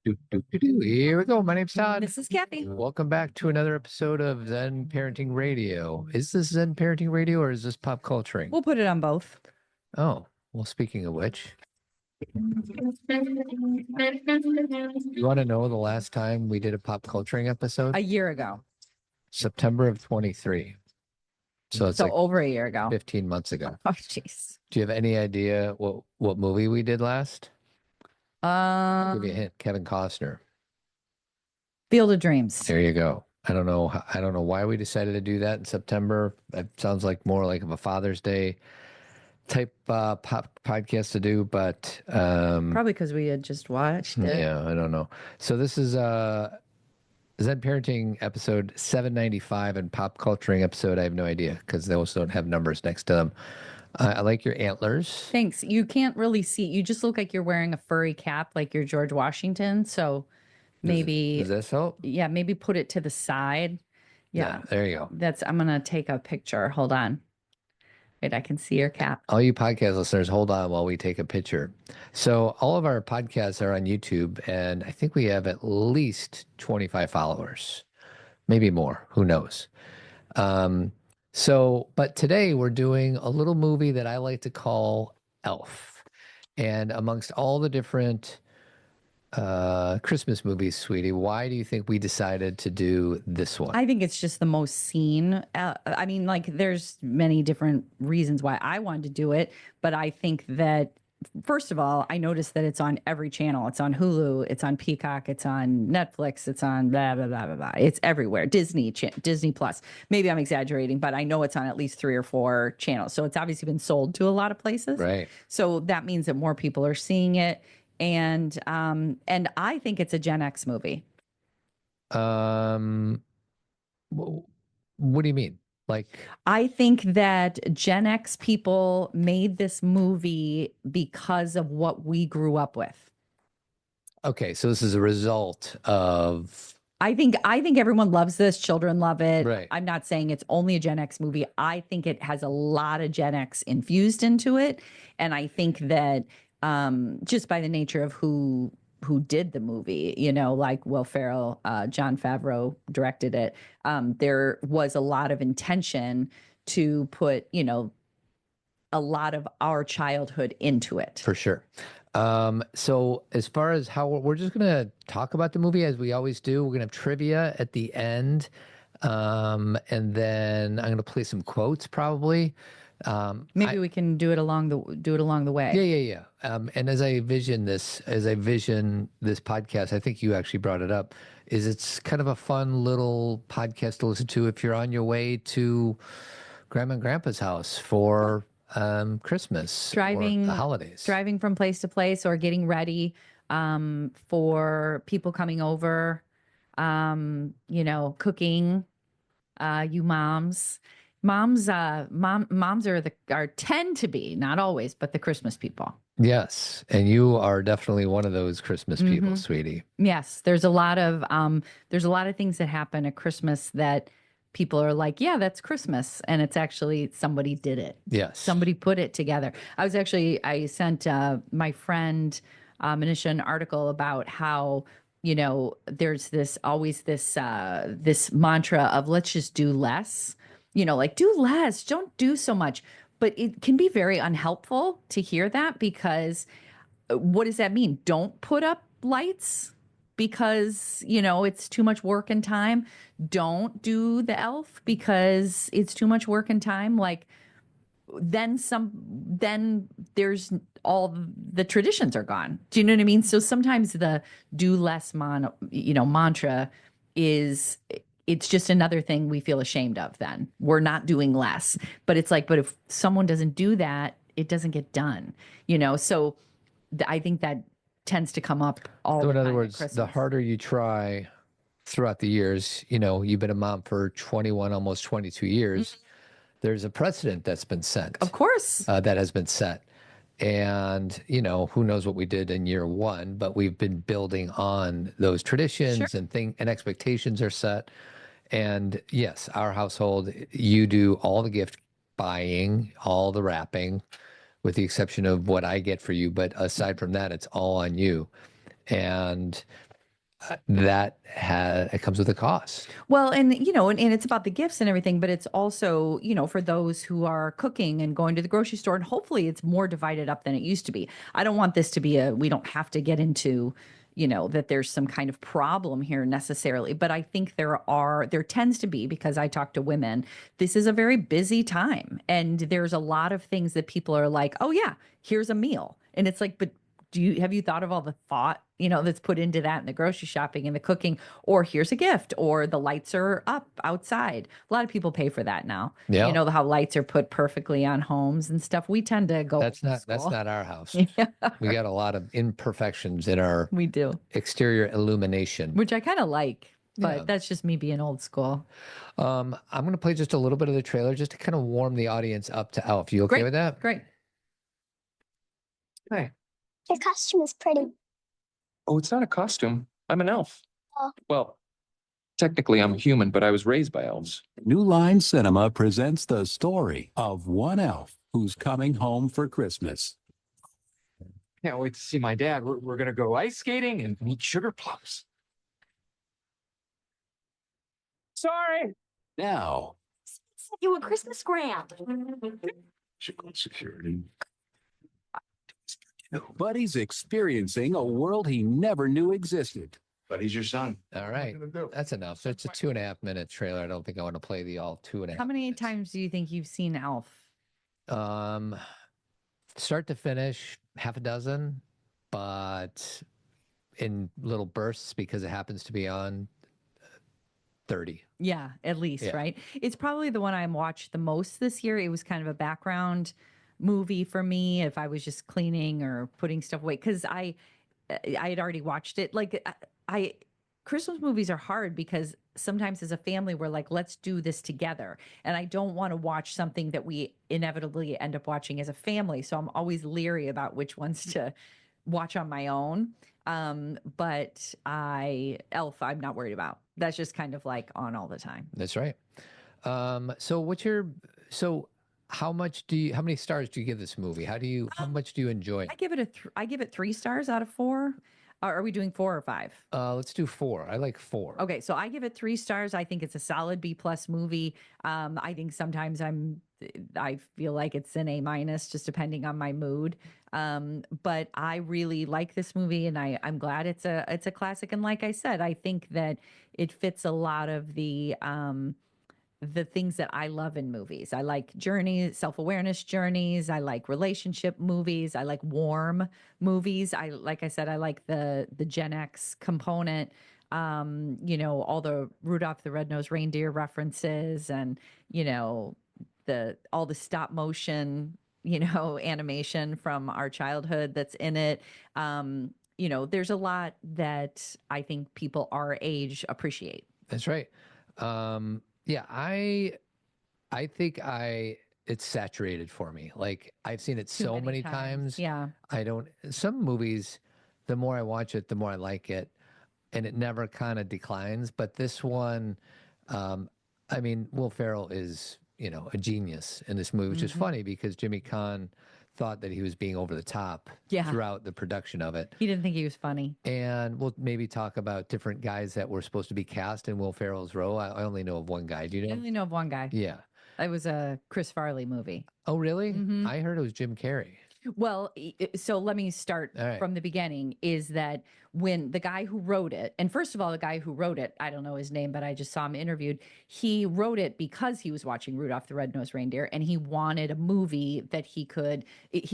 Here we go. My name's Todd. This is Kathy. Welcome back to another episode of Zen Parenting Radio. Is this Zen Parenting Radio or is this pop culturing? We'll put it on both. Oh, well, speaking of which, you want to know the last time we did a pop culturing episode? A year ago. September of 23. So it's like over a year ago. 15 months ago. Oh, jeez. Do you have any idea what movie we did last? I'll give you a hint. Kevin Costner. Field of Dreams. There you go. I don't know. I don't know why we decided to do that in September. It sounds like more like of a Father's Day type podcast to do, but Probably because we had just watched it. yeah, I don't know. So this is Zen Parenting episode 795 and pop culturing episode. I have no idea because those don't have numbers next to them. I like your antlers. Thanks. You can't really see. You just look like you're wearing a furry cap, like you're George Washington. So maybe, Does this help? yeah, maybe put it to the side. Yeah. There you go. I'm going to take a picture. Hold on. Wait, I can see your cap. All you podcast listeners, hold on while we take a picture. So all of our podcasts are on YouTube, and I think we have at least 25 followers, maybe more. Who knows? But today we're doing a little movie that I like to call Elf. And amongst all the different Christmas movies, sweetie, why do you think we decided to do this one? I think it's just the most seen. I mean, like, there's many different reasons why I wanted to do it, but I think that, first of all, I noticed that it's on every channel. It's on Hulu, it's on Peacock, it's on Netflix, it's on blah, blah, blah, blah, blah. It's everywhere. Disney Plus. Maybe I'm exaggerating, but I know it's on at least 3 or 4 channels. So it's obviously been sold to a lot of places. Right. So that means that more people are seeing it. And I think it's a Gen X movie. What do you mean? Like, I think that Gen X people made this movie because of what we grew up with. okay, so this is a result of I think everyone loves this. Children love it. Right. I'm not saying it's only a Gen X movie. I think it has a lot of Gen X infused into it. And I think that just by the nature of who did the movie, like Will Ferrell, Jon Favreau directed it. There was a lot of intention to put, a lot of our childhood into it. for sure. So as far as how we're just gonna talk about the movie as we always do, we're gonna have trivia at the end. And then I'm gonna play some quotes probably. Maybe we can do it along the way. Yeah. And as I vision this podcast, I think you actually brought it up, is it's kind of a fun little podcast to listen to if you're on your way to Grandma and Grandpa's house for Christmas or the holidays. Driving from place to place or getting ready for people coming over, cooking, you moms. Moms tend to be, not always, but the Christmas people. Yes, and you are definitely one of those Christmas people, sweetie. Yes, there's a lot of things that happen at Christmas that people are like, yeah, that's Christmas, and it's actually somebody did it. Yes. Somebody put it together. I sent my friend Manisha an article about how there's this mantra of let's just do less. Like do less, don't do so much. But it can be very unhelpful to hear that because what does that mean? Don't put up lights because, it's too much work and time. Don't do the elf because it's too much work and time. Like then there's all the traditions are gone. Do you know what I mean? So sometimes the do less mantra is it's just another thing we feel ashamed of then. We're not doing less. But it's like, but if someone doesn't do that, it doesn't get done, So I think that tends to come up all the time. So in other words, the harder you try throughout the years, you've been a mom for 21, almost 22 years. There's a precedent that's been set. Of course. That has been set. And, who knows what we did in year 1, but we've been building on those traditions. Sure. And expectations are set. And yes, our household, you do all the gift buying, all the wrapping, with the exception of what I get for you. But aside from that, it's all on you. And it comes with a cost. Well, and and it's about the gifts and everything, but it's also, for those who are cooking and going to the grocery store, and hopefully it's more divided up than it used to be. I don't want this to be we don't have to get into, that there's some kind of problem here necessarily, but I think there tends to be, because I talk to women, this is a very busy time, and there's a lot of things that people are like, oh yeah, here's a meal. And it's like, but have you thought of all the thought, that's put into that, in the grocery shopping and the cooking, or here's a gift, or the lights are up outside. A lot of people pay for that now. Yeah. How lights are put perfectly on homes and stuff. We tend to go That's old not school. our house. Yeah, We got a lot of imperfections in our we do, exterior illumination. which I kind of like, but Yeah. that's just me being old school. I'm going to play just a little bit of the trailer just to kind of warm the audience up to Elf. You okay with that? Great. Hey. Your costume is pretty. Oh, it's not a costume. I'm an elf. Oh. Well, technically I'm a human, but I was raised by elves. New Line Cinema presents the story of one elf who's coming home for Christmas. Can't wait to see my dad. We're going to go ice skating and meet sugar plums. Sorry. Now, You a Christmas grant. security. But he's experiencing a world he never knew existed. But he's your son. All right. That's enough. So it's a 2.5-minute trailer. I don't think I want to play the all 2.5. How many times do you think you've seen Elf? Start to finish, half a dozen, but in little bursts because it happens to be on 30. Yeah, at least, Yeah. right? It's probably the one I watched the most this year. It was kind of a background movie for me if I was just cleaning or putting stuff away, because I had already watched it. Like I Christmas movies are hard because sometimes as a family we're like, let's do this together, and I don't want to watch something that we inevitably end up watching as a family. So I'm always leery about which ones to watch on my own. But Elf, I'm not worried about. That's just kind of like on all the time. That's right. So how many stars do you give this movie? How much do you enjoy it? I give it 3 stars out of 4. Are we doing 4 or 5? Let's do 4. I like 4. Okay, so I give it 3 stars. I think it's a solid B+ movie. I think sometimes I feel like it's an A-, just depending on my mood. But I really like this movie, and I'm glad it's a classic. And like I said, I think that it fits a lot of the things that I love in movies. I like journeys, self-awareness journeys. I like relationship movies. I like warm movies. Like I said, I like the Gen X component. All the Rudolph the Red-Nosed Reindeer references, and all the stop motion, animation from our childhood that's in it. There's a lot that I think people our age appreciate. That's right. Yeah, I think it's saturated for me. Like I've seen it so many times. Yeah. Some movies, the more I watch it, the more I like it, and it never kind of declines. But this one, Will Ferrell is, a genius in this movie, which is funny because Jimmy Caan thought that he was being over the top throughout the production of it. He didn't think he was funny. And we'll maybe talk about different guys that were supposed to be cast in Will Ferrell's role. I only know of one guy. Do you know? I only know of one guy. Yeah. It was a Chris Farley movie. Oh, really? Mm-hmm. I heard it was Jim Carrey. Well, so let me start from the beginning, is that when the guy who wrote it, and first of all, the guy who wrote it, I don't know his name, but I just saw him interviewed. He wrote it because he was watching Rudolph the Red-Nosed Reindeer, and he wanted a movie that he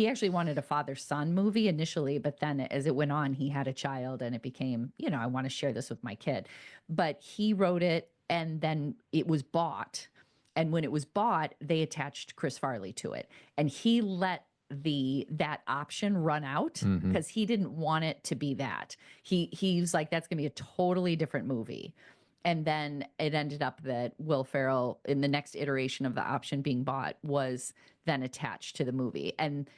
actually wanted a father-son movie initially, but then as it went on, he had a child and it became, I want to share this with my kid. But he wrote it, and then it was bought. And when it was bought, they attached Chris Farley to it, and he let that option run out because he didn't want it to be that. He was like, that's gonna be a totally different movie. And then it ended up that Will Ferrell, in the next iteration of the option being bought, was then attached to the movie. And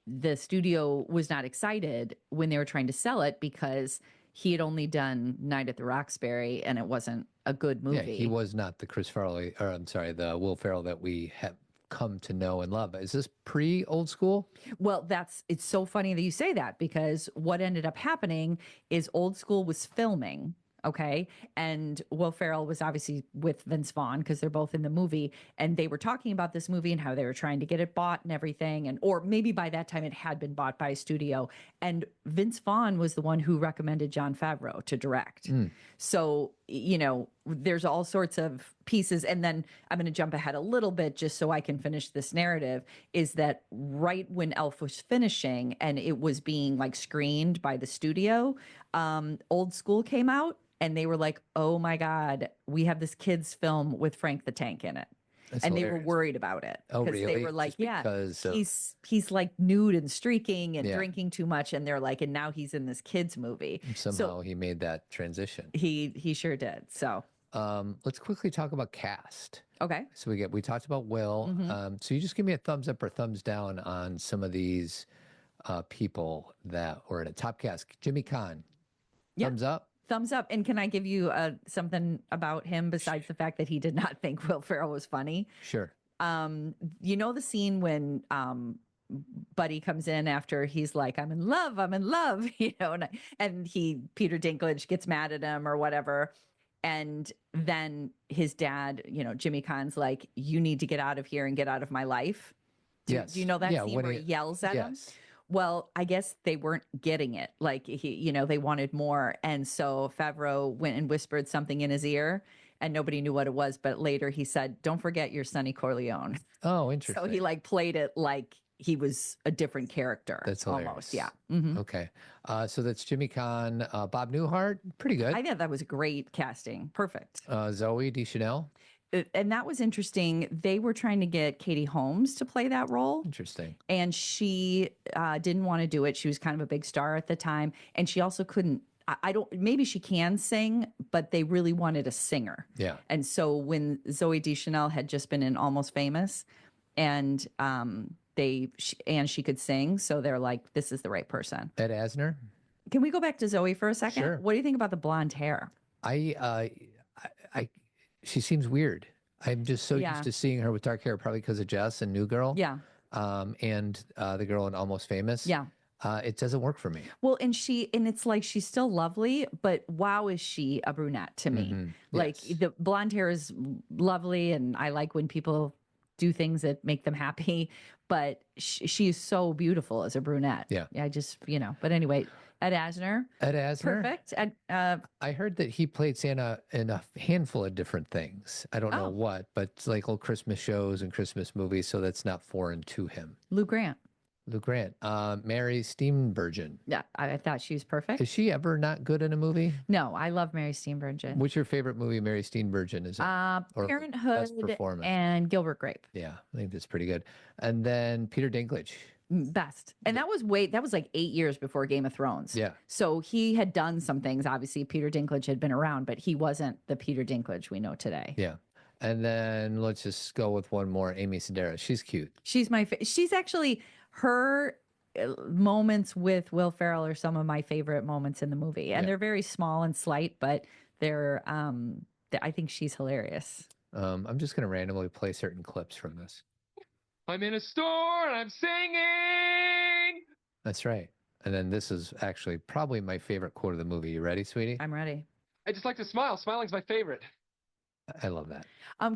the studio was not excited when they were trying to sell it because he had only done Night at the Roxbury, and it wasn't a good movie. Yeah, he was not the Chris Farley, or I'm sorry, the Will Ferrell that we have come to know and love. Is this pre Old School? Well, it's so funny that you say that, because what ended up happening is Old School was filming. Okay. And Will Ferrell was obviously with Vince Vaughn because they're both in the movie. And they were talking about this movie and how they were trying to get it bought and everything. And, or maybe by that time it had been bought by a studio. And Vince Vaughn was the one who recommended Jon Favreau to direct. So, there's all sorts of pieces. And then I'm going to jump ahead a little bit just so I can finish this narrative, is that right when Elf was finishing and it was being like screened by the studio, Old School came out. And they were like, oh my God, we have this kid's film with Frank the Tank in it. That's and hilarious. they were worried about it. Oh, Because really? they were like, Just yeah, because of- he's like nude and streaking and Yeah. drinking too much. And they're like, and now he's in this kid's movie. Somehow he made that transition. He sure did. So, Let's quickly talk about cast. okay. So we talked about Will. So you just give me a thumbs up or thumbs down on some of these people that were in a top cast. Jimmy Caan, Yeah. thumbs up. Thumbs up. And can I give you something about him besides the fact that he did not think Will Ferrell was funny? Sure. The scene when Buddy comes in after he's like, I'm in love, and Peter Dinklage gets mad at him or whatever. And then his dad, Jimmy Caan's like, you need to get out of here and get out of my life. Do you know that scene where he yells at him? Yes. Well, I guess they weren't getting it. Like they wanted more. And so Favreau went and whispered something in his ear and nobody knew what it was. But later he said, don't forget you're Sonny Corleone. Oh, interesting. So he played it like he was a different character. That's hilarious. almost. Yeah. Mhm. Okay. So that's Jimmy Caan, Bob Newhart, pretty good. I thought that was great casting. Perfect. Zoe Deschanel, And that was interesting. They were trying to get Katie Holmes to play that role. interesting. And she didn't want to do it. She was kind of a big star at the time. And she also couldn't, maybe she can sing, but they really wanted a singer. Yeah. And so when Zoe Deschanel had just been in Almost Famous and she could sing, so they're like, this is the right person. Ed Asner. Can we go back to Zoe for a second? Sure. What do you think about the blonde hair? She seems weird. I'm just so Yeah. used to seeing her with dark hair, probably because of Jess and New Girl. Yeah. And the girl in Almost Famous. Yeah. It doesn't work for me. Well, and it's like she's still lovely, but wow, is she a brunette to me? Like Yes. the blonde hair is lovely, and I like when people do things that make them happy, but she is so beautiful as a brunette. Yeah. I just, but anyway, Ed Asner, Ed Asner. perfect. And I heard that he played Santa in a handful of different things. I don't know Oh. what, but it's like old Christmas shows and Christmas movies, so that's not foreign to him. Lou Grant. Lou Grant, Mary Steenburgen. Yeah, I thought she was perfect. Is she ever not good in a movie? No, I love Mary Steenburgen. What's your favorite movie Mary Steenburgen is in? Or Parenthood best performance? and Gilbert Grape. Yeah, I think that's pretty good. And then Peter Dinklage. Best. And that was like 8 years before Game of Thrones. Yeah. So he had done some things. Obviously, Peter Dinklage had been around, but he wasn't the Peter Dinklage we know today. Yeah. And then let's just go with one more, Amy Sedaris. She's cute. She's she's actually her moments with Will Ferrell are some of my favorite moments in the movie. And Yeah. they're very small and slight, but they're I think she's hilarious. I'm just going to randomly play certain clips from this. I'm in a store and I'm singing. That's right. And then this is actually probably my favorite quote of the movie. You ready, sweetie? I'm ready. I just like to smile. Smiling's my favorite. I love that.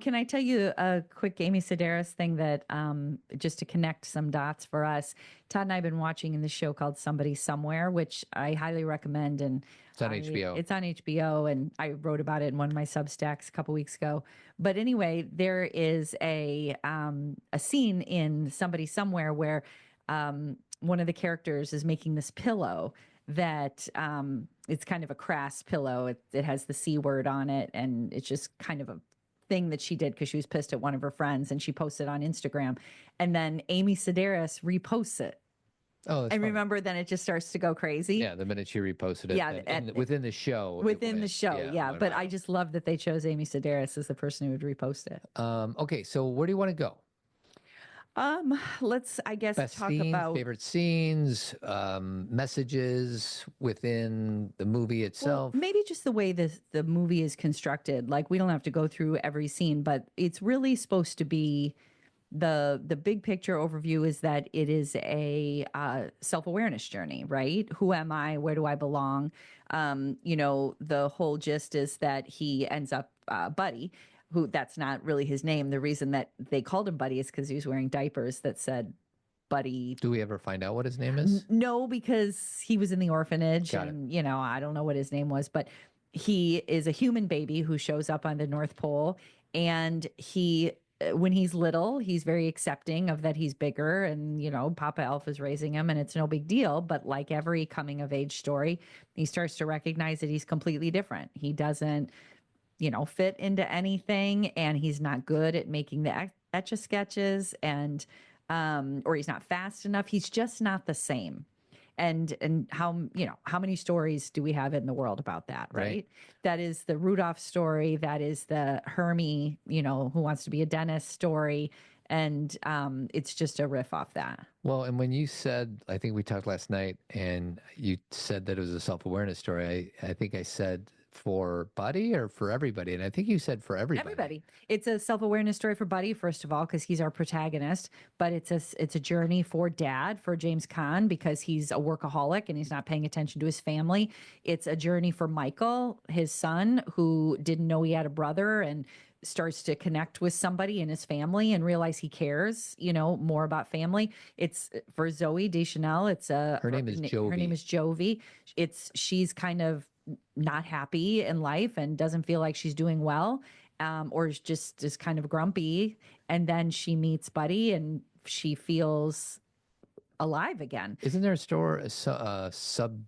Can I tell you a quick Amy Sedaris thing that just to connect some dots for us? Todd and I have been watching in this show called Somebody Somewhere, which I highly recommend. And It's on HBO. It's on HBO, and I wrote about it in one of my Substacks a couple weeks ago. But anyway, there is a scene in Somebody Somewhere where one of the characters is making this pillow that it's kind of a crass pillow. It has the C word on it, and it's just kind of a thing that she did because she was pissed at one of her friends, and she posted on Instagram. And then Amy Sedaris reposts it. Oh, that's And funny. remember, then it just starts to go crazy. Yeah, the minute she reposted it. Yeah, Within the show. it Within the went. show, yeah. went But viral. I just love that they chose Amy Sedaris as the person who would repost it. Okay, so where do you want to go? Let's, I guess, Best talk scenes, about favorite scenes, messages within the movie itself. Well, maybe just the way the movie is constructed. Like, we don't have to go through every scene, but it's really supposed to be the big picture overview is that it is a self-awareness journey, right? Who am I? Where do I belong? The whole gist is that he ends up Buddy, who that's not really his name. The reason that they called him Buddy is because he was wearing diapers that said Buddy. Do we ever find out what his name is? No, because he was in the orphanage Got it. and, I don't know what his name was, but he is a human baby who shows up on the North Pole. And when he's little, he's very accepting of that he's bigger and, Papa Elf is raising him and it's no big deal. But like every coming of age story, he starts to recognize that he's completely different. He doesn't, fit into anything and he's not good at making the etch-a-sketches and or he's not fast enough. He's just not the same. And how many stories do we have in the world about that, right? That is the Rudolph story. That is the Hermie, who wants to be a dentist story. And it's just a riff off that. Well, and when you said, I think we talked last night, and you said that it was a self-awareness story, I think I said for Buddy or for everybody? And I think you said for everybody. Everybody. It's a self-awareness story for Buddy, first of all, because he's our protagonist. But it's a journey for Dad, for James Caan, because he's a workaholic and he's not paying attention to his family. It's a journey for Michael, his son, who didn't know he had a brother and starts to connect with somebody in his family and realize he cares, more about family. It's for Zoe Deschanel. Her name is Jovi. Her name is Jovi. She's kind of not happy in life and doesn't feel like she's doing well, or is kind of grumpy. And then she meets Buddy and she feels alive again. Isn't there a subplot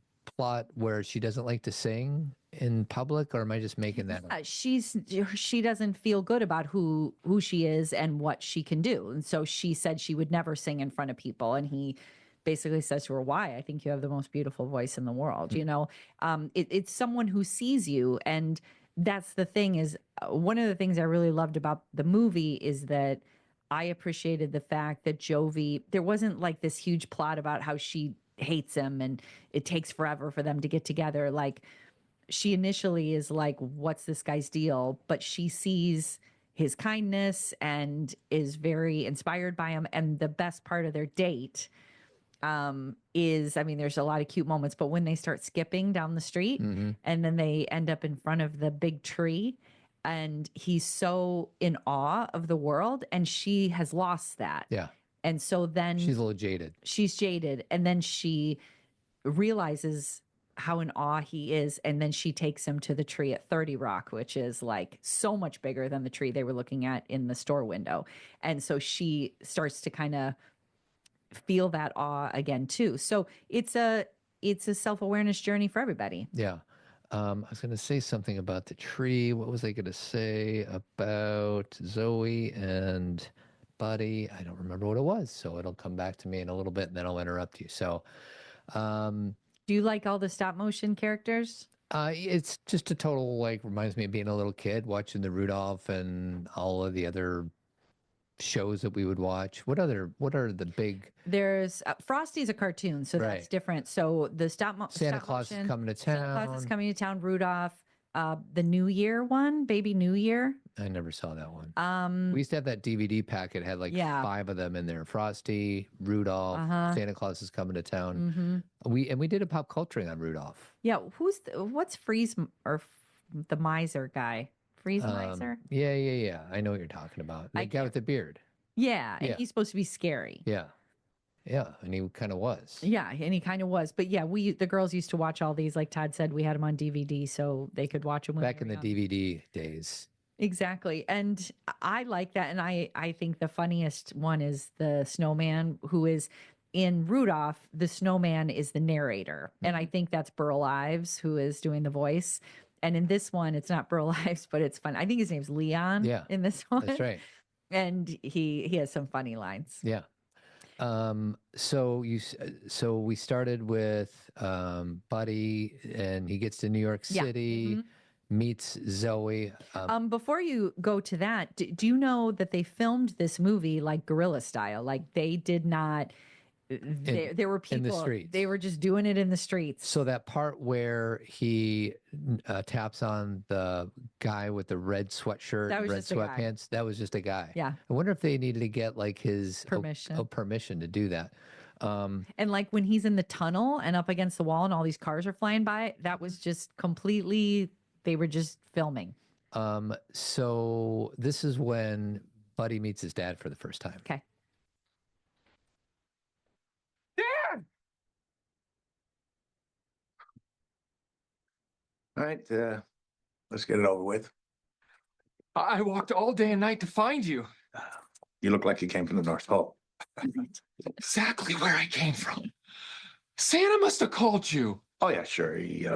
where she doesn't like to sing in public, or am I just making that up? She doesn't feel good about who she is and what she can do. And so she said she would never sing in front of people. And he basically says to her, why? I think you have the most beautiful voice in the world. It's someone who sees you. And that's the thing is one of the things I really loved about the movie is that I appreciated the fact that Jovi, there wasn't like this huge plot about how she hates him and it takes forever for them to get together. Like, she initially is like, what's this guy's deal? But she sees his kindness and is very inspired by him. And the best part of their date there's a lot of cute moments, but when they start skipping down the street and then they end up in front of the big tree and he's so in awe of the world and she has lost that. Yeah. And so then she's a little jaded. She's jaded. And then she realizes how in awe he is. And then she takes him to the tree at 30 Rock, which is like so much bigger than the tree they were looking at in the store window. And so she starts to kind of feel that awe again too. So it's a self-awareness journey for everybody. Yeah. I was going to say something about the tree. What was I going to say about Zoe and Buddy? I don't remember what it was. So it'll come back to me in a little bit and then I'll interrupt you. So, do you like all the stop motion characters? It's just a total, reminds me of being a little kid watching the Rudolph and all of the other shows that we would watch. What are the big? There's Frosty's a cartoon, so that's different. So the Santa Claus is coming to town. Santa Claus is coming to town. Rudolph, the New Year one, Baby New Year. I never saw that one. We used to have that DVD packet. It had 5 of them in there. Frosty, Rudolph, Santa Claus is coming to town. We did a pop culturing on Rudolph. Yeah, what's Freeze or the miser guy? Freeze miser? Yeah. I know what you're talking about. The guy with the beard. Yeah, and he's supposed to be scary. Yeah, and he kind of was. Yeah, and he kind of was. But yeah, the girls used to watch all these. Like Todd said, we had them on DVD so they could watch them back in the DVD days. Exactly. And I like that. And I think the funniest one is the snowman who is in Rudolph. The snowman is the narrator. And I think that's Burl Ives who is doing the voice. And in this one, it's not Burl Ives, but it's fun. I think his name's Leon in this one. That's right. And he has some funny lines. Yeah. So we started with Buddy and he gets to New York City. Meets Zoe. Before you go to that, do you know that they filmed this movie like guerrilla style? Like they did not there were people in the streets. They were just doing it in the streets. So that part where he taps on the guy with the red sweatshirt, That was red just a guy. sweatpants, that was just a guy. Yeah. I wonder if they needed to get like his Permission. permission to do that. And like when he's in the tunnel and up against the wall and all these cars are flying by, that was just completely, they were just filming. So this is when Buddy meets his dad for the first time. Okay. Dad! All right, let's get it over with. I walked all day and night to find you. You look like you came from the North Pole. Exactly where I came from. Santa must have called you. Oh yeah, sure. He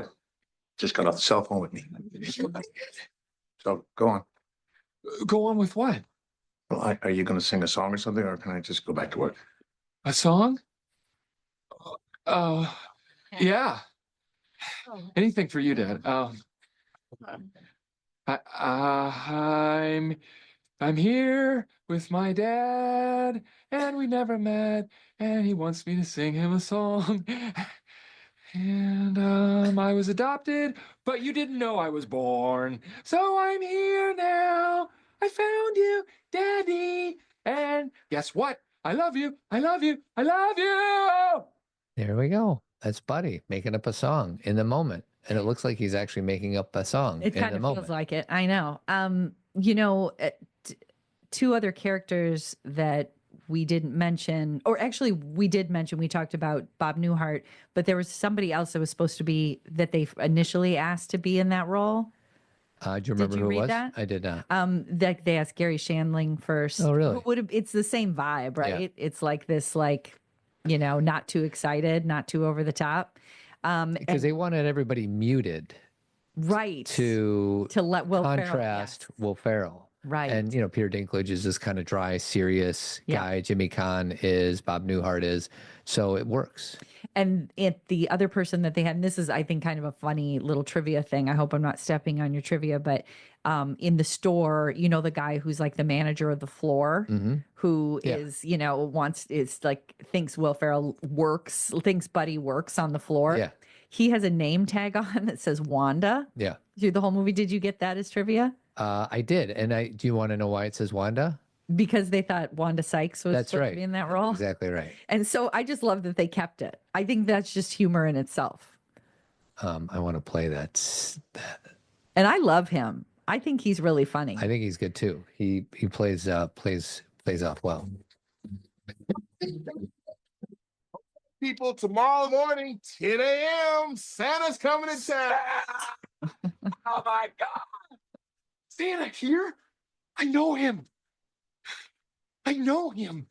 just got off the cell phone with me. So go on. Go on with what? Well, are you going to sing a song or something, or can I just go back to work? A song? Yeah. Anything for you, Dad. I'm here with my dad, and we never met, and he wants me to sing him a song. And I was adopted, but you didn't know I was born. So I'm here now. I found you, Daddy. And guess what? I love you. I love you. I love you. There we go. That's Buddy making up a song in the moment. And it looks like he's actually making up a song It in kind the of moment. feels like it. I know. You know, two other characters that we didn't mention, or actually we did mention, we talked about Bob Newhart, but there was somebody else that was supposed to be, that they initially asked to be in that role. Do you remember you who it read was? that? I did not. That they asked Gary Shandling first. Oh, really? Who would have, it's the same vibe, right? It's like this, like, you know, not too excited, not too over the top. Because they wanted everybody muted Right. to let Will Ferrell, contrast yes. Will Ferrell. Right. And, you know, Peter Dinklage is this kind of dry, serious Yeah. guy. Jimmy Caan is, Bob Newhart is. So it works. And the other person that they had, and this is, I think, kind of a funny little trivia thing. I hope I'm not stepping on your trivia, but in the store, you know, the guy who's like the manager of the floor, who is, you know, thinks Will Ferrell thinks Buddy works on the floor. Yeah. He has a name tag on that says Wanda. Yeah. Through the whole movie. Did you get that as trivia? I did. And do you want to know why it says Wanda? Because they thought Wanda Sykes was That's supposed right. to be in that role. Exactly right. And so I just love that they kept it. I think that's just humor in itself. I want to play that. And I love him. I think he's really funny. I think he's good too. He plays off well. People, tomorrow morning, 10 a.m., Santa's coming to town. Oh my God. Santa here? I know him. I know him.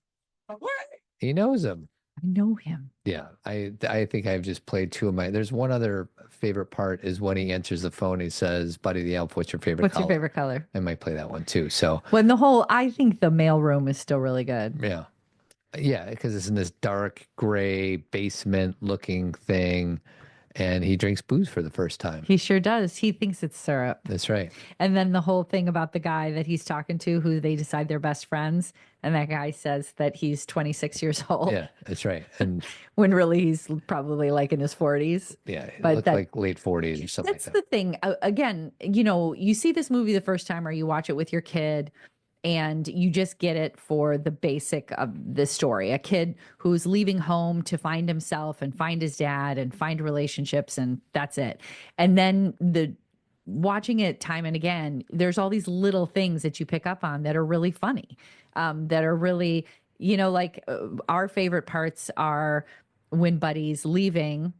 What? He knows him. I know him. Yeah, I think I've just played two of my. There's one other favorite part is when he answers the phone. He says, "Buddy the Elf, what's your favorite What's color?" your favorite color? I might play that one too. So When I think the mailroom is still really good. yeah, because it's in this dark gray basement looking thing, and he drinks booze for the first time. He sure does. He thinks it's syrup. That's right. And then the whole thing about the guy that he's talking to, who they decide they're best friends, and that guy says that he's 26 years old. Yeah, that's right. And when really he's probably like in his 40s. yeah, it But looked like late 40s or something like That's that. the thing. Again, you know, you see this movie the first time or you watch it with your kid and you just get it for the basic of the story. A kid who's leaving home to find himself and find his dad and find relationships, and that's it. And then watching it time and again, there's all these little things that you pick up on that are really funny, that are really, you know, like our favorite parts are when Buddy's leaving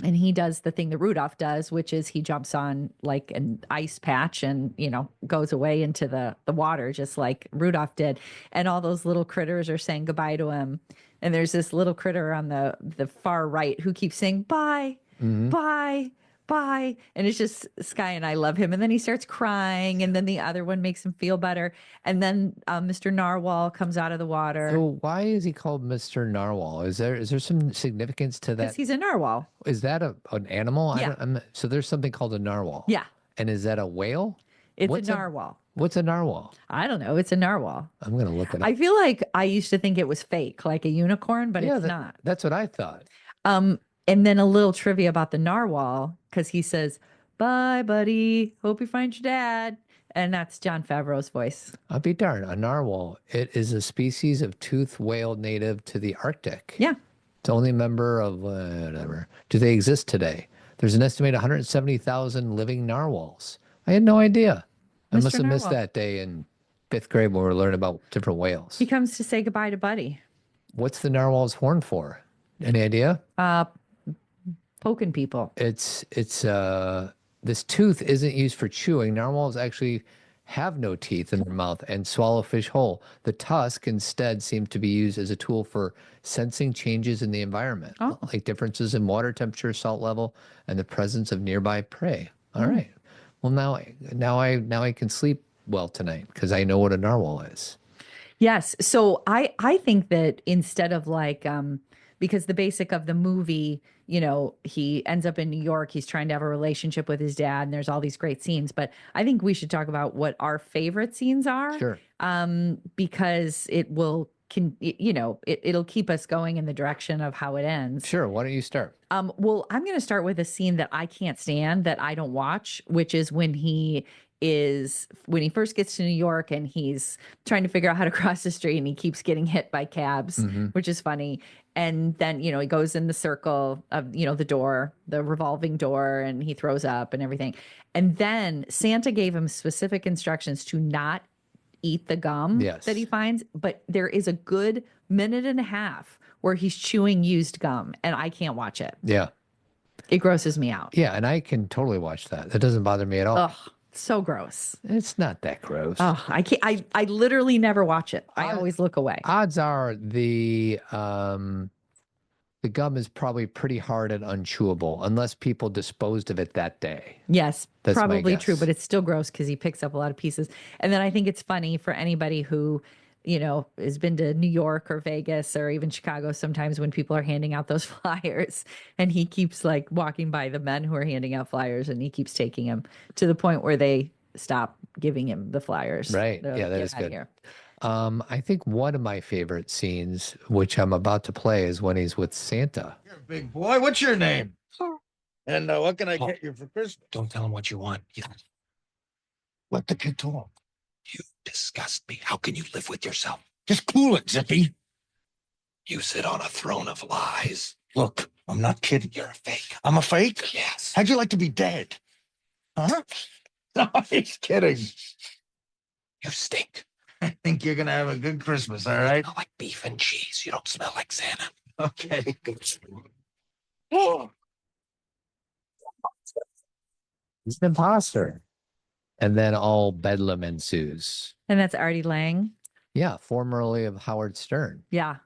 and he does the thing that Rudolph does, which is he jumps on like an ice patch and, you know, goes away into the water, just like Rudolph did. And all those little critters are saying goodbye to him. And there's this little critter on the far right who keeps saying, bye, bye, bye. And it's just Sky and I love him. And then he starts crying. And then the other one makes him feel better. And then Mr. Narwhal comes out of the water. So why is he called Mr. Narwhal? Is there some significance to that? Because he's a narwhal. Is that an animal? Yeah. So there's something called a narwhal. Yeah. And is that a whale? It's What's a narwhal. What's a narwhal? I don't know. It's a narwhal. I'm going to look it up. I feel like I used to think it was fake, like a unicorn, but it's not. That's what I thought. And then a little trivia about the narwhal, because he says, "Bye, buddy. Hope you find your dad." And that's John Favreau's voice. I'll be darned. A narwhal. It is a species of toothed whale native to the Arctic. Yeah. It's only a member of whatever. Do they exist today? There's an estimated 170,000 living narwhals. I had no idea. I Mr. must have missed Narwhal. that day in 5th grade when we were learning about different whales. He comes to say goodbye to Buddy. What's the narwhal's horn for? Any idea? Poking people. It's this tooth isn't used for chewing. Narwhals actually have no teeth in their mouth and swallow fish whole. The tusk instead seems to be used as a tool for sensing changes in the environment, like differences in water temperature, salt level, and the presence of nearby prey. All right. Well, now I can sleep well tonight because I know what a narwhal is. Yes. So I think that instead of like because the basic of the movie, you know, he ends up in New York, he's trying to have a relationship with his dad, and there's all these great scenes, but I think we should talk about what our favorite scenes are. Sure. Because it'll keep us going in the direction of how it ends. Sure. Why don't you start? Well, I'm going to start with a scene that I can't stand, that I don't watch, which is when he first gets to New York and he's trying to figure out how to cross the street and he keeps getting hit by cabs, which is funny. And then, he goes in the circle of, the revolving door, and he throws up and everything. And then Santa gave him specific instructions to not eat the gum that he finds, but there is a good minute and a half where he's chewing used gum, and I can't watch it. Yeah. It grosses me out. Yeah, and I can totally watch that. That doesn't bother me at all. Ugh, so gross. It's not that gross. Oh, I can't. I literally never watch it. I always look away. Odds are the gum is probably pretty hard and unchewable unless people disposed of it that day. Yes, That's my probably guess. true, but it's still gross because he picks up a lot of pieces. And then I think it's funny for anybody who, has been to New York or Vegas or even Chicago sometimes when people are handing out those flyers, and he keeps like walking by the men who are handing out flyers, and he keeps taking them to the point where they stop giving him the flyers. Right. They're Yeah, like, that "Get is outta good. here." I think one of my favorite scenes, which I'm about to play, is when he's with Santa. You're a big boy. What's your name? And what can I get you for Christmas? Don't tell him what you want. Let the kid talk. You disgust me. How can you live with yourself? Just cool it, Zippy. You sit on a throne of lies. Look, I'm not kidding. You're a fake. I'm a fake? Yes. How'd you like to be dead? Huh? No, he's kidding. You stink. I think you're gonna have a good Christmas, all right? You smell like beef and cheese. You don't smell like Santa. Okay. He's an imposter. And then all bedlam ensues. And that's Artie Lang. Yeah, formerly of Howard Stern. Yeah.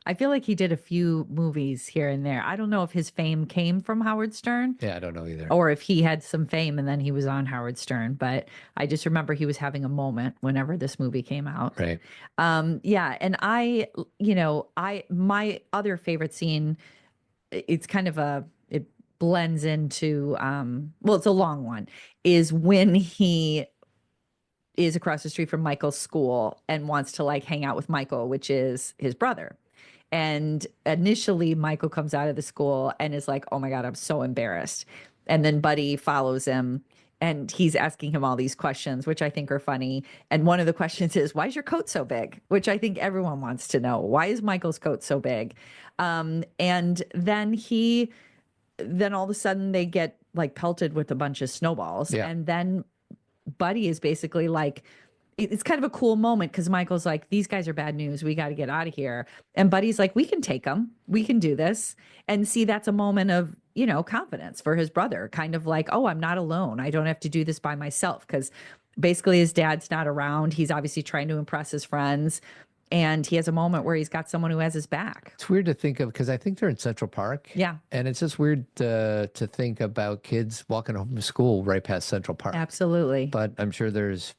I feel like he did a few movies here and there. I don't know if his fame came from Howard Stern Yeah, I don't know either. or if he had some fame and then he was on Howard Stern, but I just remember he was having a moment whenever this movie came out. Right. Yeah, and my other favorite scene, it's kind of it blends into it's a long one, is when he is across the street from Michael's school and wants to like hang out with Michael, which is his brother. And initially Michael comes out of the school and is like, "Oh my God, I'm so embarrassed." And then Buddy follows him and he's asking him all these questions, which I think are funny. And one of the questions is, "Why is your coat so big?" Which I think everyone wants to know. Why is Michael's coat so big? And then all of a sudden they get like pelted with a bunch of snowballs. Yeah. And then Buddy is basically like, it's kind of a cool moment because Michael's like, "These guys are bad news. We got to get out of here." And Buddy's like, "We can take them. We can do this." And see, that's a moment of, confidence for his brother, kind of like, "Oh, I'm not alone. I don't have to do this by myself." Because basically his dad's not around. He's obviously trying to impress his friends. And he has a moment where he's got someone who has his back. It's weird to think of because I think they're in Central Park. Yeah. And it's just weird to think about kids walking home from school right past Central Park. Absolutely. But I'm sure there's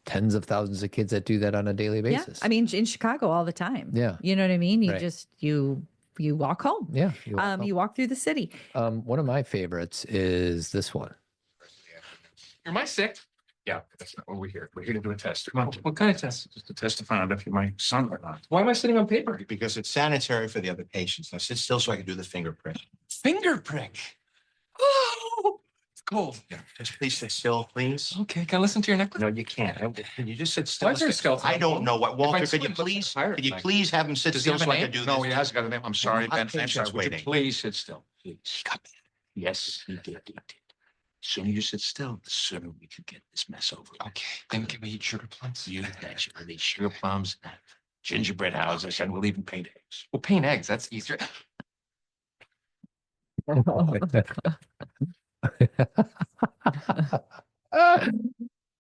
tens of thousands of kids that do that on a daily basis. Yeah. I mean, in Chicago all the time. Yeah. You know what I mean? You Right. just, you walk home. Yeah. You walk through the city. One of my favorites is this one. Am I sick? Yeah, that's not what we're here. We're here to do a test. Come on. What kind of test? Just to test to find out if you're my son or not. Why am I sitting on paper? Because it's sanitary for the other patients. Now sit still so I can do the finger prick. Finger prick. Oh, it's cold. Yeah, just please sit still, please. Okay, can I listen to your necklace? No, you can't. You just sit still. Why is there a skeleton? I don't know what, Walter, If I could you swim, please, pirate could you like- please have him sit Does he still have a so I name? can do this? No, he has got a name. I'm sorry, Hot Ben. I'm patients sorry. Would you waiting. please sit still? He got mad. Yes, he did. He did. The sooner you sit still, the sooner we can get this mess over. Okay, then can we eat sugar plums? You bet you. We'll eat sugar plums, gingerbread houses, and we'll even paint eggs. Well, paint eggs. That's easier.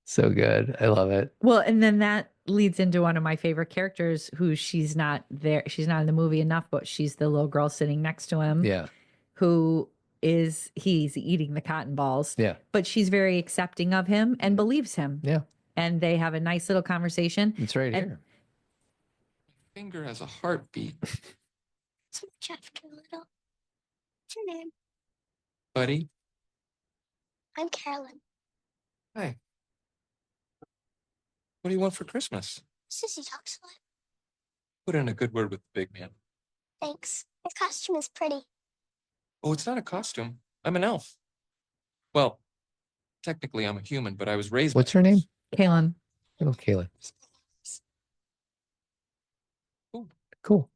So good. I love it. Well, and then that leads into one of my favorite characters who she's not there. She's not in the movie enough, but she's the little girl sitting next to him. Yeah. Who he's eating the cotton balls. Yeah. But she's very accepting of him and believes him. Yeah. And they have a nice little conversation. It's right And- here. Finger has a heartbeat, So Jeff Doolittle. What's your name? buddy. I'm Carolyn. Hi. What do you want for Christmas? Sissy talks a lot. Put in a good word with the big man. Thanks. Your costume is pretty. Oh, it's not a costume. I'm an elf. Well, technically I'm a human, but I was raised. What's her name? Kaylin. Little Kayla. Cool.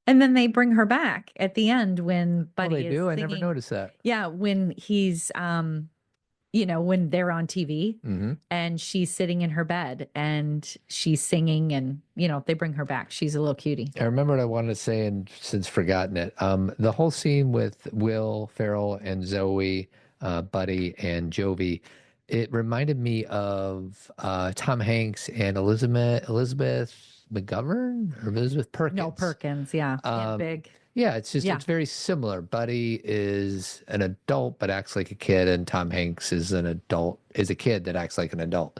And then they bring her back at the end when Oh, Buddy they is do? I never singing. noticed that. Yeah, when he's when they're on TV Mm-hmm. and she's sitting in her bed and she's singing and they bring her back. She's a little cutie. I remember what I wanted to say and since forgotten it. The whole scene with Will Ferrell and Zoe, Buddy and Jovi, it reminded me of Tom Hanks and Elizabeth McGovern or Elizabeth Perkins. No, Perkins, yeah. And big. Yeah, it's just Yeah. it's very similar. Buddy is an adult but acts like a kid, and Tom Hanks is a kid that acts like an adult.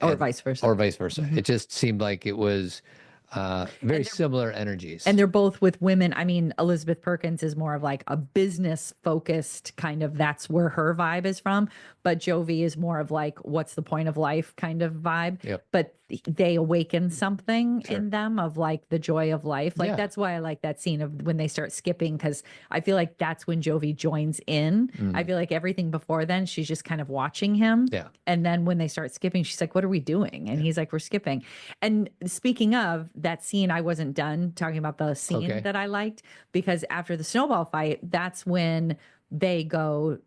Or And- vice versa. Or vice versa. Mhm. It just seemed like it was very similar energies. And they're both with women. I mean, Elizabeth Perkins is more of like a business focused kind of, that's where her vibe is from. But Jovi is more of like, what's the point of life kind of vibe. Yep. But they awaken something Sure. in them of like the joy of life. Like Yeah. that's why I like that scene of when they start skipping, because I feel like that's when Jovi joins in. I feel like everything before then, she's just kind of watching him. Yeah. And then when they start skipping, she's like, what are we doing? And he's like, we're skipping. And speaking of that scene, I wasn't done talking about the scene Okay. that I liked, because after the snowball fight, that's when they go,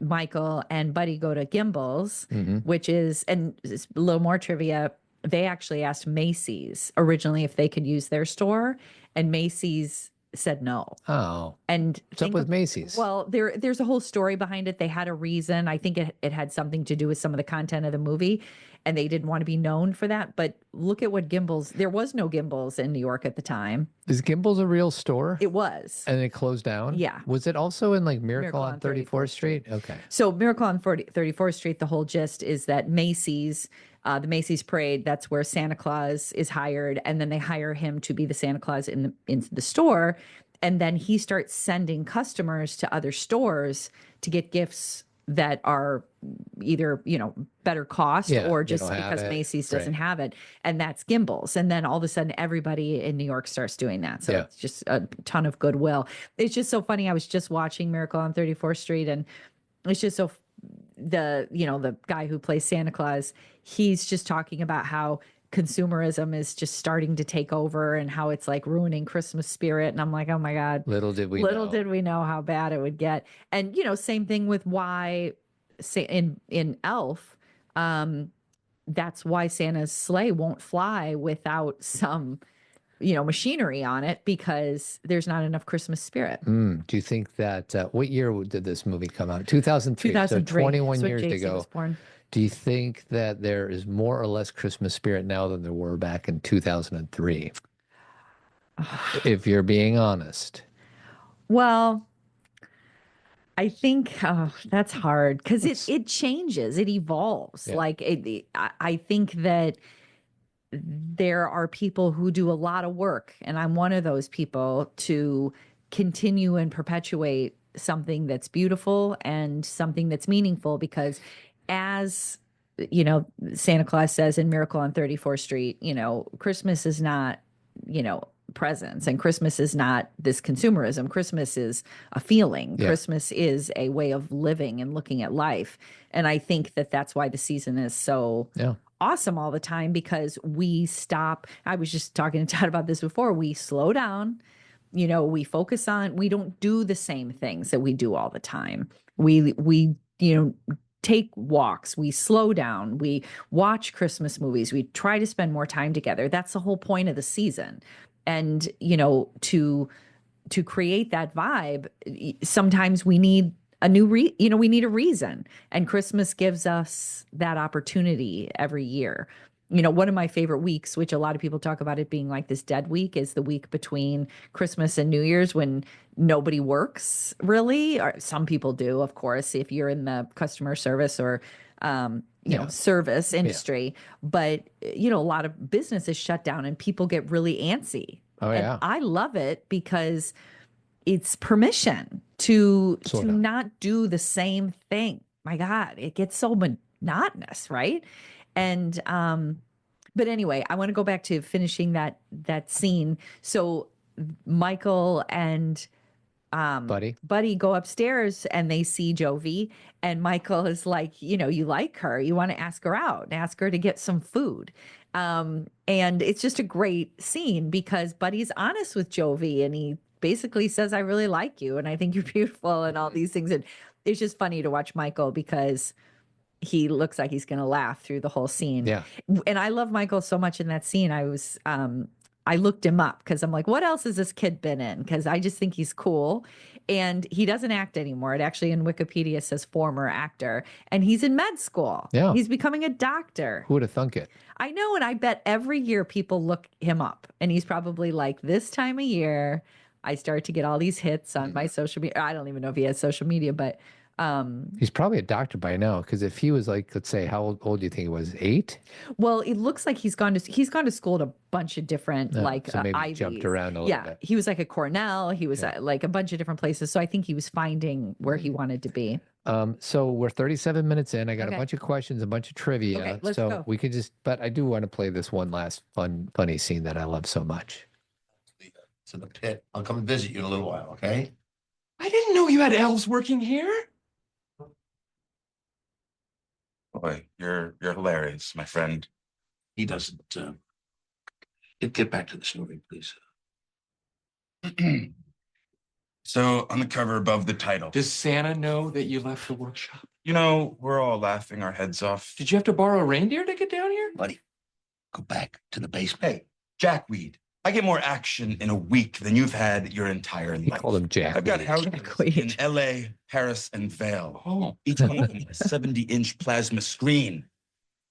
Michael and Buddy go to Gimbels, Mhm. which is, and it's a little more trivia. They actually asked Macy's originally if they could use their store, and Macy's said no. Oh, And what's up think with of- Macy's? Well, there's a whole story behind it. They had a reason. I think it had something to do with some of the content of the movie, and they didn't want to be known for that. But look at what Gimbels. There was no Gimbels in New York at the time. Is Gimbels a real store? It was. And it closed down? Yeah. Was it also in like Miracle on 34th Street? Okay. So Miracle on 34th Street, the whole gist is that Macy's, the Macy's parade, that's where Santa Claus is hired. And then they hire him to be the Santa Claus in the store. And then he starts sending customers to other stores to get gifts that are either, better cost Yeah, or they just don't have because it. Macy's Right. doesn't have it. And that's Gimbels. And then all of a sudden everybody in New York starts doing that. So Yeah. it's just a ton of goodwill. It's just so funny. I was just watching Miracle on 34th Street, and it's just so the guy who plays Santa Claus, he's just talking about how consumerism is just starting to take over and how it's like ruining Christmas spirit. And I'm like, oh my God. Little did we Little know. did we know how bad it would get. And same thing with why say in Elf, that's why Santa's sleigh won't fly without some machinery on it, because there's not enough Christmas spirit. Do you think that, what year did this movie come out? 2003. 2003. So 21 That's when years JC ago. was born. Do you think that there is more or less Christmas spirit now than there were back in 2003? If you're being honest. Well, I think that's hard because it changes, it evolves. Yeah. Like I think that there are people who do a lot of work, and I'm one of those people, to continue and perpetuate something that's beautiful and something that's meaningful, because as Santa Claus says in Miracle on 34th Street, Christmas is not, presents, and Christmas is not this consumerism. Christmas is a feeling. Yeah. Christmas is a way of living and looking at life. And I think that that's why the season is so awesome all the time, because we stop. I was just talking to Todd about this before. We slow down. We focus on, we don't do the same things that we do all the time. We take walks, we slow down, we watch Christmas movies, we try to spend more time together. That's the whole point of the season. And, to create that vibe, sometimes we need we need a reason. And Christmas gives us that opportunity every year. One of my favorite weeks, which a lot of people talk about it being like this dead week, is the week between Christmas and New Year's, when nobody works really, or some people do, of course, if you're in the customer service or, service industry. But, a lot of businesses shut down and people get really antsy. Oh, and yeah. I love it because it's permission to not do the same thing. My God, it gets so monotonous, right? And but anyway, I want to go back to finishing that scene. So Michael and Buddy go upstairs and they see Jovi, and Michael is like, you like her, you want to ask her out and ask her to get some food. And it's just a great scene because Buddy's honest with Jovi, and he basically says, I really like you and I think you're beautiful and all these things. And it's just funny to watch Michael because he looks like he's going to laugh through the whole scene. Yeah. And I love Michael so much in that scene. I looked him up because I'm like, what else has this kid been in? Because I just think he's cool. And he doesn't act anymore. It actually in Wikipedia says former actor. And he's in med school. Yeah. He's becoming a doctor. Who would have thunk it? I know. And I bet every year people look him up. And he's probably like, this time of year, I start to get all these hits on my social media. I don't even know if he has social media, but he's probably a doctor by now, because if he was like, let's say, how old do you think he was? 8? Well, it looks like he's gone to school at a bunch of different So maybe Ivies. jumped around a little bit. He was like at Cornell. He was at like a bunch of different places. So I think he was finding where he wanted to be. So we're 37 minutes in. I got a Okay. bunch of questions, a bunch of trivia. Okay, let's so go. we could but I do want to play this one last funny scene that I love so much. It's in the pit. I'll come and visit you in a little while, okay? I didn't know you had elves working here. Boy, you're hilarious, my friend. He doesn't. Get back to the story, please. So on the cover above the title, Does Santa know that you left the workshop? we're all laughing our heads off. Did you have to borrow a reindeer to get down here? Buddy, go back to the basement. Hey, Jackweed, I get more action in a week than you've had your entire He life. called him Jack. I've got houses in Jackweed. LA, Paris, and Vail. Oh, Each one of them a 70-inch plasma screen.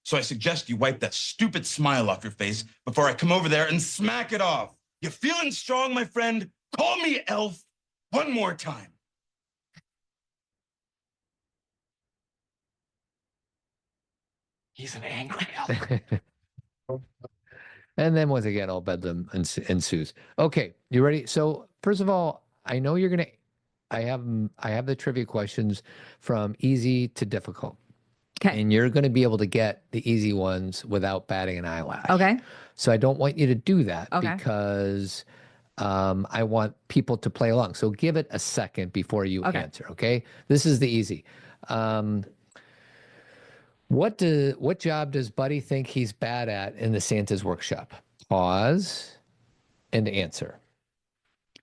So I suggest you wipe that stupid smile off your face before I come over there and smack it off. You feeling strong, my friend? Call me Elf one more time. he's an angry elf. And then once again, all bedlam ensues. Okay, you ready? So first of all, I know you're gonna. I have the trivia questions from easy to difficult. Okay. And you're going to be able to get the easy ones without batting an eyelash. Okay. So I don't want you to do that Okay. because I want people to play along. So give it a second before you Okay. answer. Okay. This is the easy. What job does Buddy think he's bad at in the Santa's workshop? Pause and answer.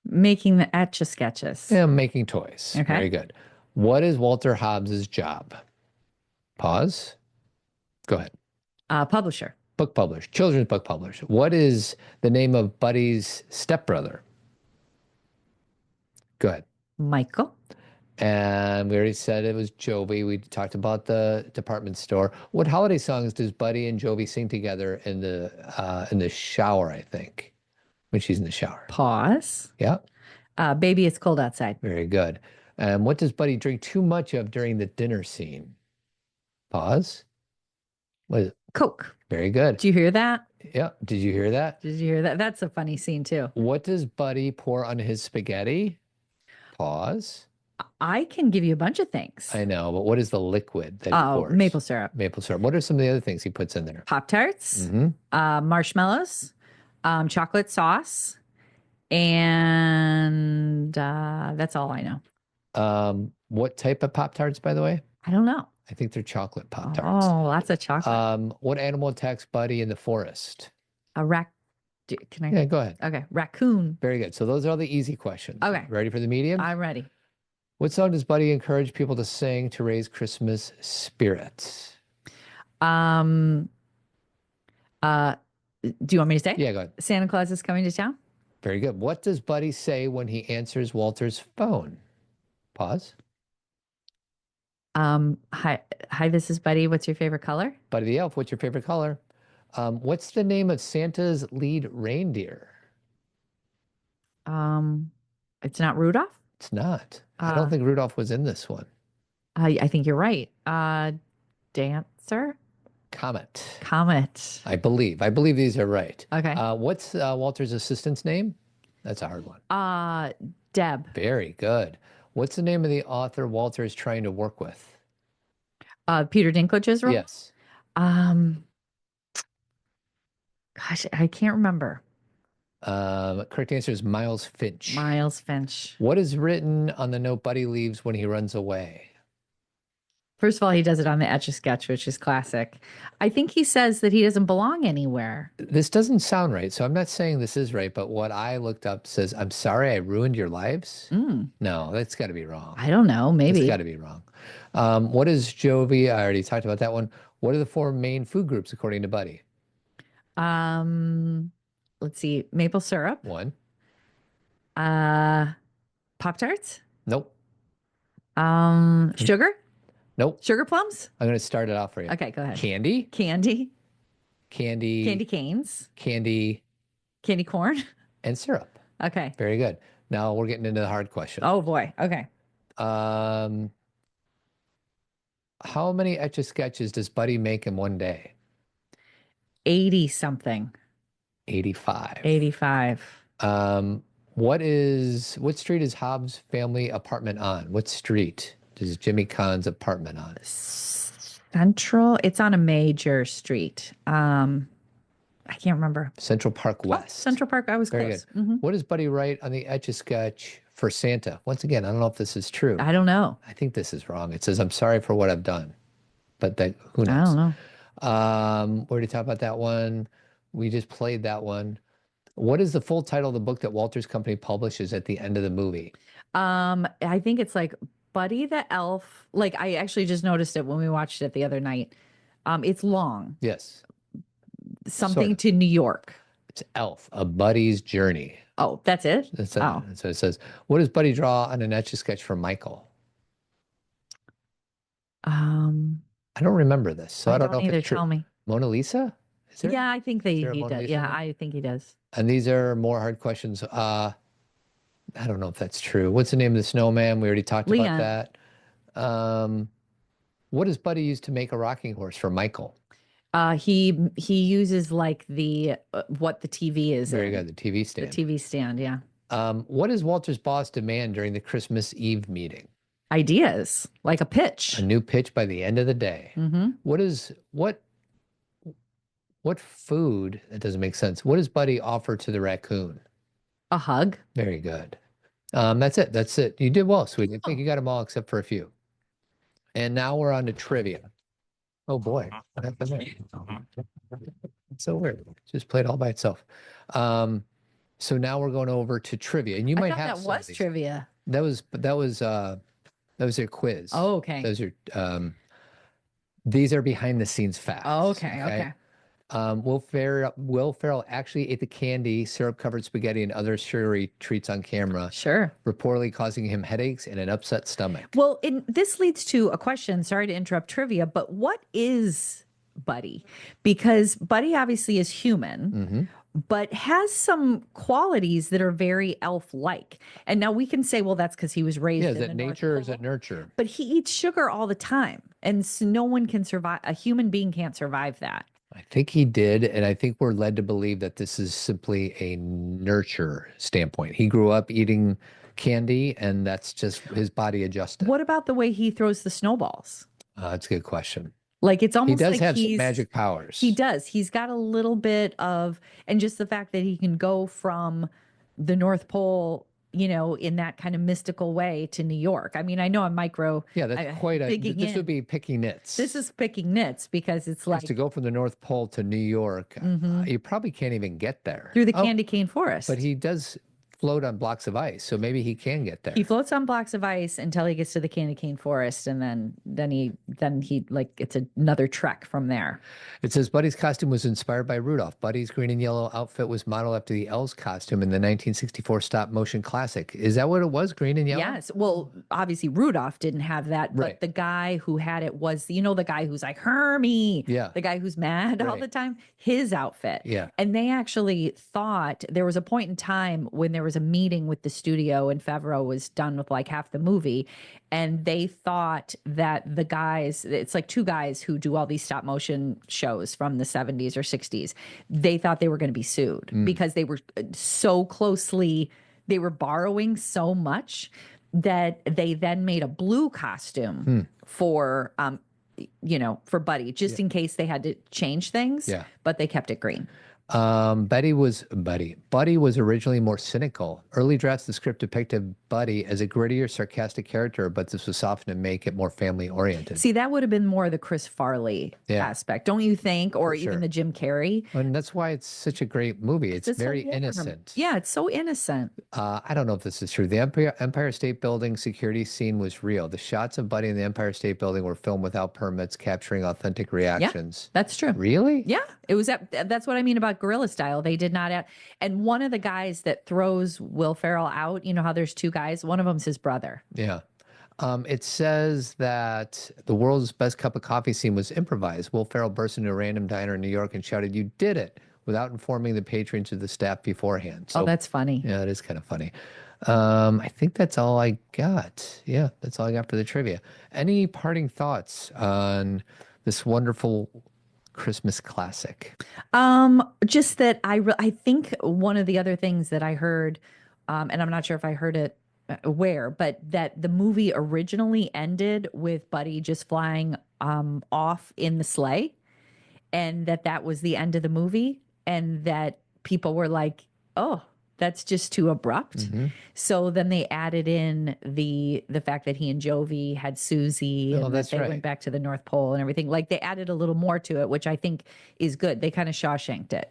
Making the etch-a-sketches. Yeah, making toys. Okay. Very good. What is Walter Hobbs's job? Pause. Go ahead. Publisher. Book publisher, children's book publisher. What is the name of Buddy's stepbrother? Go ahead. Michael. And we already said it was Jovi. We talked about the department store. What holiday songs does Buddy and Jovi sing together in the shower, I think, when she's in the shower? Pause. Yeah. Baby, it's cold outside. Very good. And what does Buddy drink too much of during the dinner scene? Pause. What is it? Coke. Very good. Did you hear that? Yeah. Did you hear that? Did you hear that? That's a funny scene too. What does Buddy pour on his spaghetti? Pause. I can give you a bunch of things. I know, but what is the liquid that he Oh, pours? maple syrup. Maple syrup. What are some of the other things he puts in there? Pop-Tarts, Mm-hmm. marshmallows, chocolate sauce, and that's all I know. What type of Pop-Tarts, by the way? I don't know. I think they're chocolate Pop-Tarts. Oh, lots of chocolate. What animal attacks Buddy in the forest? A can I? Yeah, go ahead. Okay, raccoon. Very good. So those are all the easy questions. Okay. Ready for the medium? I'm ready. What song does Buddy encourage people to sing to raise Christmas spirits? Do you want me to say? Yeah, go ahead. Santa Claus is coming to town. Very good. What does Buddy say when he answers Walter's phone? Pause. Hi, this is Buddy. What's your favorite color? Buddy the Elf, what's your favorite color? What's the name of Santa's lead reindeer? It's not Rudolph. It's not. I don't think Rudolph was in this one. I think you're right. Dancer. Comet. I believe these are right. Okay. What's Walter's assistant's name? That's a hard one. Deb. Very good. What's the name of the author Walter is trying to work with? Peter Dinklage's role? Yes. Gosh, I can't remember. Correct answer is Miles Finch. Miles Finch. What is written on the note Buddy leaves when he runs away? First of all, he does it on the Etch-a-Sketch, which is classic. I think he says that he doesn't belong anywhere. This doesn't sound right, so I'm not saying this is right, but what I looked up says, I'm sorry I ruined your lives. No, that's got to be wrong. I don't know. Maybe. It's got to be wrong. What is Jovi? I already talked about that one. What are the 4 main food groups according to Buddy? Let's see. Maple syrup. 1. Pop-Tarts. Nope. Sugar. Nope. Sugar plums. I'm going to start it off for you. Okay, go ahead. Candy. Candy canes. Candy corn. And syrup. Okay. Very good. Now we're getting into the hard question. Oh boy. Okay. How many Etch-a-Sketches does Buddy make in one day? 80 something. 85. 85. What street is Hobbs' family apartment on? What street is Jimmy Kahn's apartment on? Central. It's on a major street. I can't remember. Central Park West. Central Park. I was Very close. good. What does Buddy write on the Etch-a-Sketch for Santa? Once again, I don't know if this is true. I don't know. I think this is wrong. It says, I'm sorry for what I've done. But who knows? I don't know. We already talked about that one. We just played that one. What is the full title of the book that Walter's company publishes at the end of the movie? I think it's like Buddy the Elf. Like I actually just noticed it when we watched it the other night. It's long. Yes. Something to New York. It's Elf, A Buddy's Journey. Oh, that's it? That's what it says. What does Buddy draw on an Etch-a-Sketch for Michael? I don't remember this, so I don't know if it's true. Tell me. Mona Lisa? Is there? Yeah, I think he does. Lisa Yeah, one? I think he does. And these are more hard questions. I don't know if that's true. What's the name of the snowman? We already talked Leon. about that. What does Buddy use to make a rocking horse for Michael? He uses like the what the TV is. Very good. The TV stand. The TV stand, yeah. What does Walter's boss demand during the Christmas Eve meeting? Ideas, like a pitch. A new pitch by the end of the day. What food, that doesn't make sense. What does Buddy offer to the raccoon? A hug. Very good. That's it. You did well, sweetie. I think you got them all except for a few. And now we're on to trivia. Oh boy. What happened there? It's so weird. Just played all by itself. So now we're going over to trivia. And you might have that was trivia. That was your quiz. Oh, okay. These are behind the scenes facts. Oh, okay. Will Ferrell actually ate the candy, syrup-covered spaghetti, and other sugary treats on camera. Sure. Reportedly causing him headaches and an upset stomach. Well, this leads to a question. Sorry to interrupt trivia, but what is Buddy? Because Buddy obviously is human, but has some qualities that are very elf-like. And now we can say, well, that's because he was raised in is that nature or is that nurture? But he eats sugar all the time, and so no one can survive. A human being can't survive that. I think he did, and I think we're led to believe that this is simply a nurture standpoint. He grew up eating candy, and that's just his body adjusted. What about the way he throws the snowballs? That's a good question. Like it's He almost does like have he's magic powers. He does. He's got a little bit of, and just the fact that he can go from the North Pole, in that kind of mystical way to New York. I mean, I know I'm Yeah, that's quite a. digging This in. would be picking nits. This is picking nits because it's like to go from the North Pole to New York, you probably can't even get there through the candy cane forest. But he does float on blocks of ice, so maybe he can get there. He floats on blocks of ice until he gets to the candy cane forest, and then he like it's another trek from there. It says Buddy's costume was inspired by Rudolph. Buddy's green and yellow outfit was modeled after the Elves costume in the 1964 stop motion classic. Is that what it was? Green and yellow? Yes. Well, obviously Rudolph didn't have that, but Right. the guy who had it was, the guy who's like Hermie. Yeah. The guy who's mad all Right. the time. His outfit. Yeah. And they actually thought there was a point in time when there was a meeting with the studio and Favreau was done with like half the movie. And they thought that the guys, it's like two guys who do all these stop motion shows from the 70s or 60s. They thought they were going to be sued because they were so closely, they were borrowing so much that they then made a blue costume for, for Buddy, just in case they had to change things. Yeah. But they kept it green. Buddy was originally more cynical. Early drafts of the script depicted Buddy as a grittier, sarcastic character, but this was softened to make it more family oriented. See, that would have been more the Chris Farley aspect, don't you think? Or even sure. the Jim Carrey. And that's why it's such a great movie. It's very so warm. innocent. Yeah, it's so innocent. I don't know if this is true. The Empire State Building security scene was real. The shots of Buddy in the Empire State Building were filmed without permits, capturing authentic reactions. That's true. Really? Yeah, it was that's what I mean about guerrilla style. They did not add, and one of the guys that throws Will Ferrell out, how there's two guys, one of them's his brother. Yeah. It says that the world's best cup of coffee scene was improvised. Will Ferrell burst into a random diner in New York and shouted, "You did it," without informing the patrons of the staff beforehand. So, that's funny. Yeah, it is kind of funny. I think that's all I got. Yeah, that's all I got for the trivia. Any parting thoughts on this wonderful Christmas classic? Just that I think one of the other things that I heard, and I'm not sure if I heard it where, but that the movie originally ended with Buddy just flying off in the sleigh, and that was the end of the movie, and that people were like, "Oh, that's just too abrupt." So then they added in the fact that he and Jovi had Susie and that they went back to the North Pole and everything. Like they added a little more to it, which I think is good. They kind of Shawshanked it,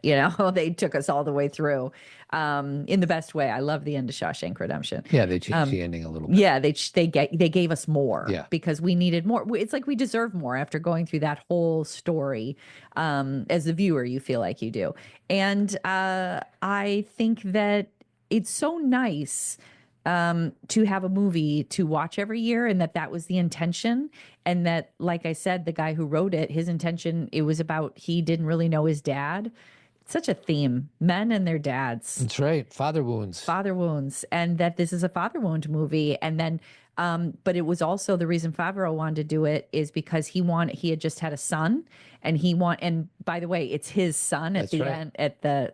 they took us all the way through in the best way. I love the end of Shawshank Redemption. Yeah, they changed the ending a little bit. Yeah, they gave us more because we needed more. It's like we deserve more after going through that whole story. As the viewer, you feel like you do. And I think that it's so nice to have a movie to watch every year, and that was the intention. And that, like I said, the guy who wrote it, his intention, it was about he didn't really know his dad. It's such a theme, men and their dads. That's right. Father wounds. And that this is a father wound movie. And then, but it was also the reason Favreau wanted to do it is because he had just had a son, and and by the way, it's his son at end,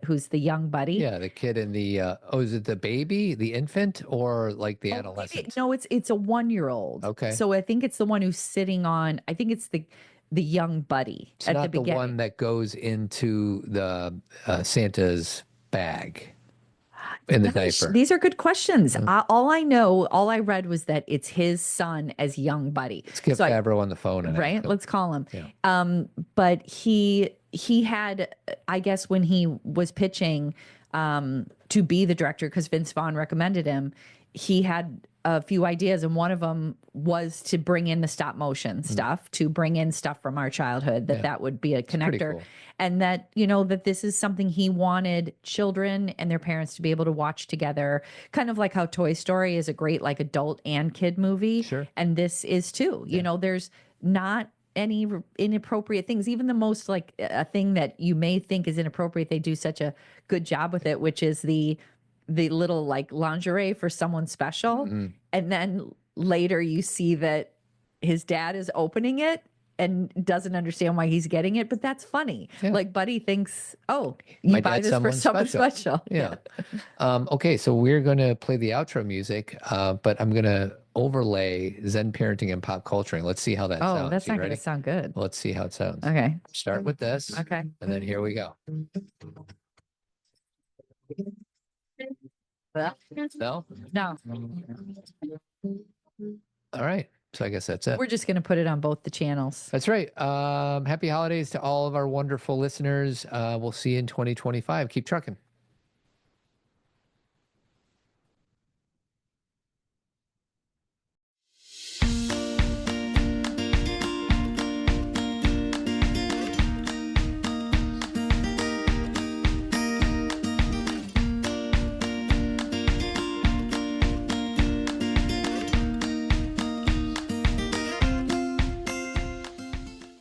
who's the young Buddy. Yeah, the kid in the, is it the baby, the infant, or like the adolescent? No, it's a 1-year-old. Okay. So I think it's the one who's sitting on, I think it's the young Buddy It's at not the beginning. the one that goes into the Santa's bag in the diaper. These are good questions. All I read was that it's his son as young Buddy. Let's get Favreau on the phone. And right? Let's call him. Yeah. But he had, I guess, when he was pitching to be the director, because Vince Vaughn recommended him, he had a few ideas, and one of them was to bring in the stop motion stuff, to bring in stuff from our childhood, that would be a connector. Cool. And that, that this is something he wanted children and their parents to be able to watch together, kind of like how Toy Story is a great like adult and kid movie. Sure. And this is too. There's not any inappropriate things. Even the most like a thing that you may think is inappropriate, they do such a good job with it, which is the little like lingerie for someone special. And then later you see that his dad is opening it, and doesn't understand why he's getting it, but that's funny. Yeah. Like Buddy thinks, oh, you My buy dad's this for someone someone special. special. Yeah. Okay, so we're gonna play the outro music, but I'm gonna overlay Zen parenting and pop culturing. Let's see how that Oh, sounds. that's You not going ready? to sound good. Let's see how it sounds. Okay. Start with this. Okay. And then here we go. No? No, All right. So I guess that's it. we're just going to put it on both the channels. That's right. Happy holidays to all of our wonderful listeners. We'll see you in 2025. Keep trucking.